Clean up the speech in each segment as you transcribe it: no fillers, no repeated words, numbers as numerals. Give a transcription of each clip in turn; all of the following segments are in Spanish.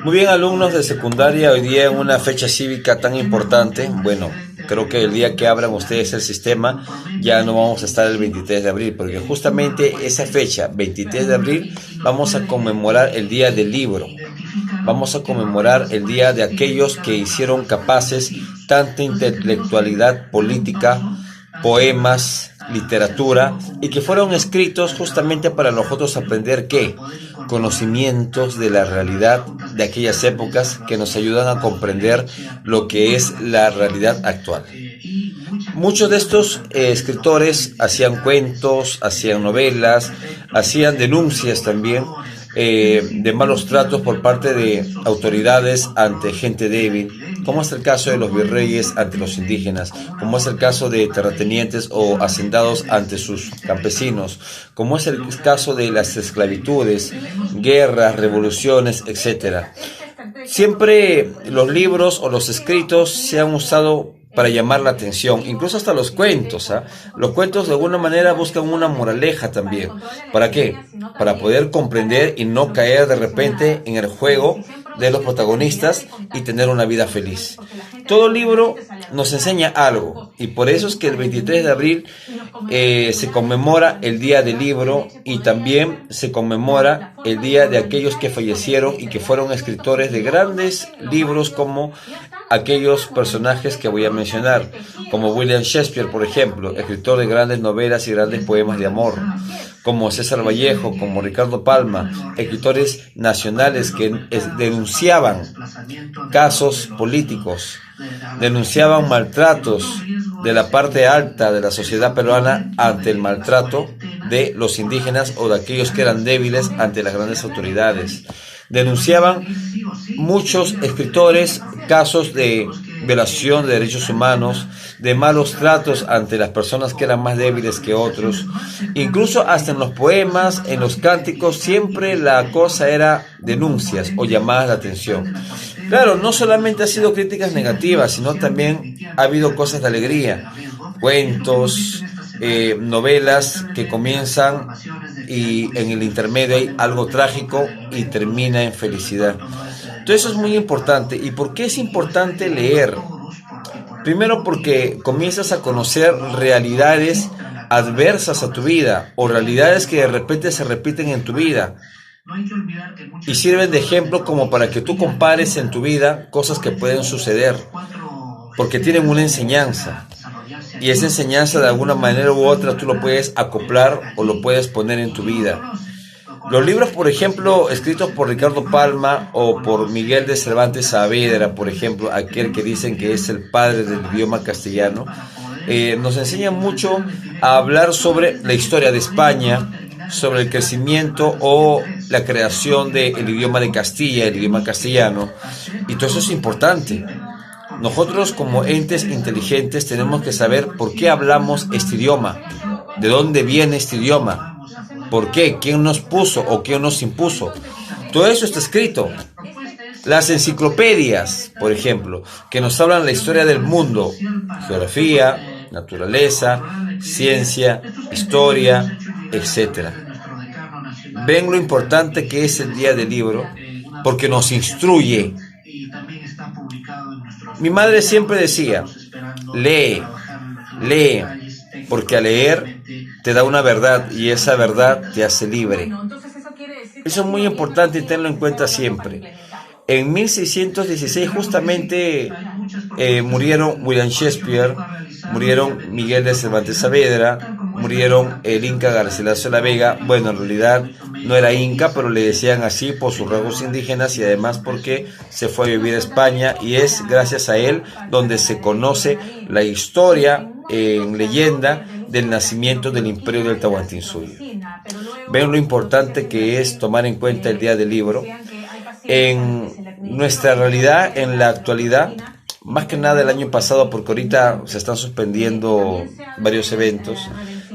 Muy bien, alumnos de secundaria, hoy día en una fecha cívica tan importante, bueno, creo que el día que abran ustedes el sistema ya no vamos a estar el 23 de abril, porque justamente esa fecha, 23 de abril, vamos a conmemorar el Día del Libro. Vamos a conmemorar el día de aquellos que hicieron capaces tanta intelectualidad política, poemas, literatura, y que fueron escritos justamente para nosotros aprender ¿qué? Conocimientos de la realidad de aquellas épocas que nos ayudan a comprender lo que es la realidad actual. Muchos de estos escritores hacían cuentos, hacían novelas, hacían denuncias también de malos tratos por parte de autoridades ante gente débil, como es el caso de los virreyes ante los indígenas, como es el caso de terratenientes o hacendados ante sus campesinos, como es el caso de las esclavitudes, guerras, revoluciones, etc. Siempre los libros o los escritos se han usado para llamar la atención, incluso hasta los cuentos, ¿eh? Los cuentos de alguna manera buscan una moraleja también. ¿Para qué? Para poder comprender y no caer de repente en el juego de los protagonistas y tener una vida feliz. Todo libro nos enseña algo y por eso es que el 23 de abril se conmemora el Día del Libro y también se conmemora el Día de aquellos que fallecieron y que fueron escritores de grandes libros como aquellos personajes que voy a mencionar, como William Shakespeare, por ejemplo, escritor de grandes novelas y grandes poemas de amor, como César Vallejo, como Ricardo Palma, escritores nacionales que denunciaban casos políticos, denunciaban maltratos de la parte alta de la sociedad peruana ante el maltrato de los indígenas o de aquellos que eran débiles ante las grandes autoridades. Denunciaban muchos escritores casos de violación de derechos humanos, de malos tratos ante las personas que eran más débiles que otros. Incluso hasta en los poemas, en los cánticos, siempre la cosa era denuncias o llamadas de atención. Claro, no solamente ha sido críticas negativas, sino también ha habido cosas de alegría, cuentos, novelas que comienzan y en el intermedio hay algo trágico y termina en felicidad. Entonces eso es muy importante. ¿Y por qué es importante leer? Primero porque comienzas a conocer realidades adversas a tu vida o realidades que de repente se repiten en tu vida y sirven de ejemplo como para que tú compares en tu vida cosas que pueden suceder porque tienen una enseñanza. Y esa enseñanza de alguna manera u otra tú lo puedes acoplar o lo puedes poner en tu vida. Los libros, por ejemplo, escritos por Ricardo Palma o por Miguel de Cervantes Saavedra, por ejemplo, aquel que dicen que es el padre del idioma castellano, nos enseñan mucho a hablar sobre la historia de España, sobre el crecimiento o la creación del idioma de Castilla, el idioma castellano, y todo eso es importante. Nosotros como entes inteligentes tenemos que saber por qué hablamos este idioma, de dónde viene este idioma, por qué, quién nos puso o quién nos impuso. Todo eso está escrito. Las enciclopedias, por ejemplo, que nos hablan la historia del mundo, geografía, naturaleza, ciencia, historia, etc. Ven lo importante que es el Día del Libro, porque nos instruye. Mi madre siempre decía, lee, lee, porque al leer te da una verdad y esa verdad te hace libre. Eso es muy importante y tenlo en cuenta siempre. En 1616 justamente murieron William Shakespeare, murieron Miguel de Cervantes Saavedra, murieron el Inca Garcilaso de la Vega. Bueno, en realidad no era Inca, pero le decían así por sus rasgos indígenas y además porque se fue a vivir a España y es gracias a él donde se conoce la historia en leyenda del nacimiento del Imperio del Tahuantinsuyo. Ven lo importante que es tomar en cuenta el Día del Libro. En nuestra realidad, en la actualidad, más que nada el año pasado, porque ahorita se están suspendiendo varios eventos,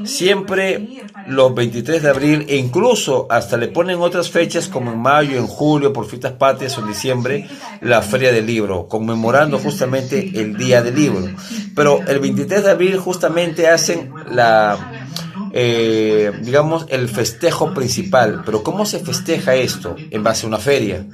siempre los 23 de abril e incluso hasta le ponen otras fechas como en mayo, en julio, por fiestas patrias o en diciembre, la Feria del Libro, conmemorando justamente el Día del Libro. Pero el 23 de abril justamente hacen digamos, el festejo principal. Pero ¿cómo se festeja esto? En base a una feria.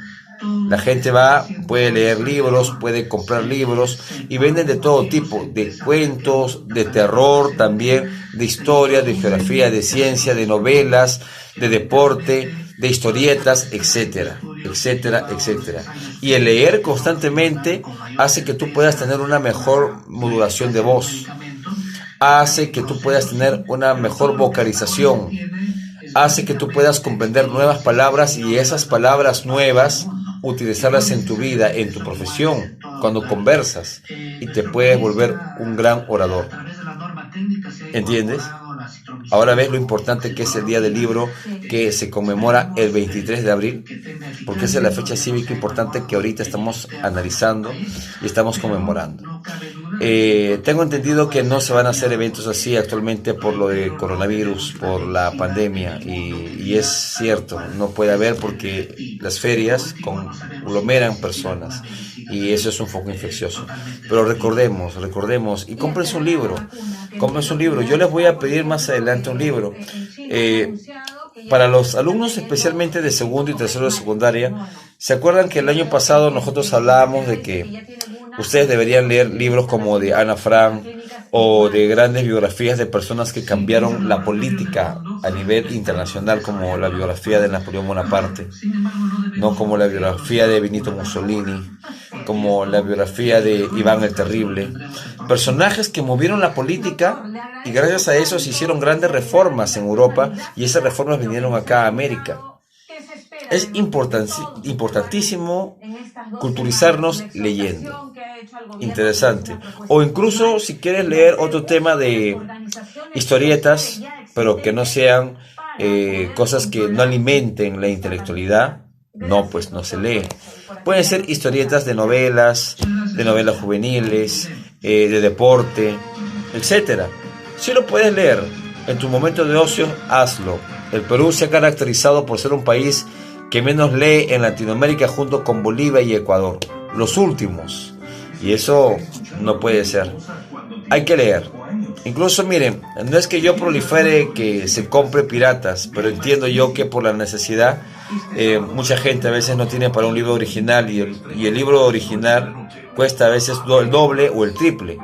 La gente va, puede leer libros, puede comprar libros y venden de todo tipo, de cuentos, de terror también, de historia, de geografía, de ciencia, de novelas, de deporte, de historietas, etcétera, etcétera, etcétera. Y el leer constantemente hace que tú puedas tener una mejor modulación de voz, hace que tú puedas tener una mejor vocalización, hace que tú puedas comprender nuevas palabras y esas palabras nuevas utilizarlas en tu vida, en tu profesión, cuando conversas y te puedes volver un gran orador. ¿Entiendes? Ahora ves lo importante que es el Día del Libro que se conmemora el 23 de abril, porque esa es la fecha cívica importante que ahorita estamos analizando y estamos conmemorando. Tengo entendido que no se van a hacer eventos así actualmente por lo de coronavirus, por la pandemia, y es cierto, no puede haber porque las ferias aglomeran personas y eso es un foco infeccioso. Pero recordemos, y cómprense un libro. Yo les voy a pedir más adelante un libro. Para los alumnos especialmente de segundo y tercero de secundaria, ¿se acuerdan que el año pasado nosotros hablábamos de que ustedes deberían leer libros como de Ana Frank o de grandes biografías de personas que cambiaron la política a nivel internacional, como la biografía de Napoleón Bonaparte, no como la biografía de Benito Mussolini, como la biografía de Iván el Terrible? Personajes que movieron la política y gracias a eso se hicieron grandes reformas en Europa y esas reformas vinieron acá a América. Es importantísimo culturizarnos leyendo. Interesante. O incluso si quieres leer otro tema de historietas, pero que no sean cosas que no alimenten la intelectualidad, no, pues no se lee. Pueden ser historietas de novelas juveniles, de deporte, etcétera. Si lo puedes leer en tu momento de ocio, hazlo. El Perú se ha caracterizado por ser un país que menos lee en Latinoamérica junto con Bolivia y Ecuador, los últimos, y eso no puede ser. Hay que leer. Incluso miren, no es que yo prolifere que se compre piratas, pero entiendo yo que por la necesidad mucha gente a veces no tiene para un libro original y el libro original cuesta a veces el doble o el triple.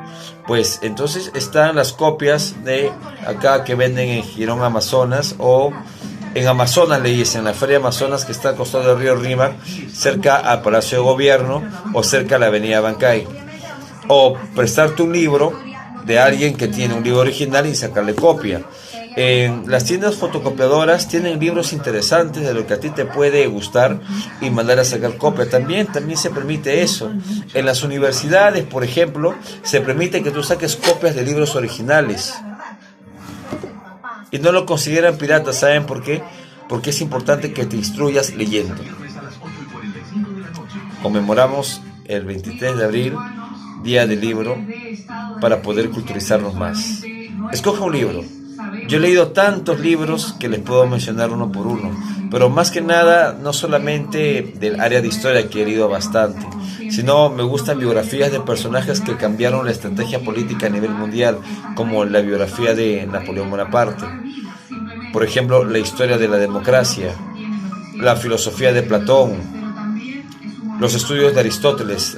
Pues entonces están las copias de acá que venden en Girón, Amazonas, o en Amazonas le dicen, la Feria Amazonas, que está al costado del río Rímac, cerca al Palacio de Gobierno o cerca a la Avenida Bancay. O prestarte un libro de alguien que tiene un libro original y sacarle copia. En las tiendas fotocopiadoras tienen libros interesantes de lo que a ti te puede gustar y mandar a sacar copia. También se permite eso. En las universidades, por ejemplo, se permite que tú saques copias de libros originales. Y no lo consideran pirata, ¿saben por qué? Porque es importante que te instruyas leyendo. Conmemoramos el 23 de abril, Día del Libro, para poder culturizarnos más. Escoja un libro. Yo he leído tantos libros que les puedo mencionar uno por uno, pero más que nada, no solamente del área de historia, que he leído bastante, sino me gustan biografías de personajes que cambiaron la estrategia política a nivel mundial, como la biografía de Napoleón Bonaparte. Por ejemplo, la historia de la democracia, la filosofía de Platón, los estudios de Aristóteles,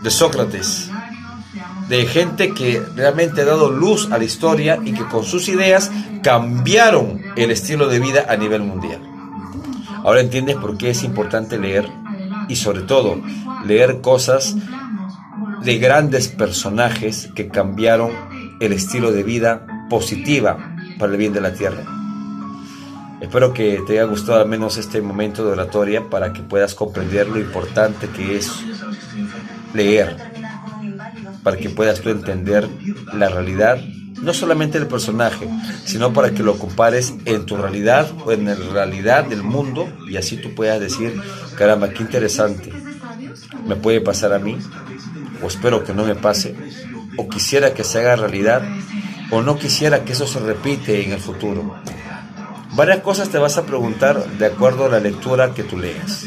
de Sócrates, de gente que realmente ha dado luz a la historia y que con sus ideas cambiaron el estilo de vida a nivel mundial. Ahora entiendes por qué es importante leer y sobre todo leer cosas de grandes personajes que cambiaron el estilo de vida positiva para el bien de la tierra. Espero que te haya gustado al menos este momento de oratoria para que puedas comprender lo importante que es leer, para que puedas tú entender la realidad, no solamente del personaje, sino para que lo compares en tu realidad o en la realidad del mundo y así tú puedas decir, caramba, qué interesante, me puede pasar a mí, o espero que no me pase, o quisiera que se haga realidad, o no quisiera que eso se repite en el futuro. Varias cosas te vas a preguntar de acuerdo a la lectura que tú leas.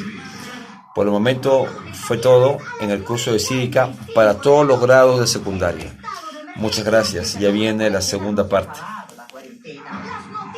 Por el momento fue todo en el curso de cívica para todos los grados de secundaria. Muchas gracias, ya viene la segunda parte.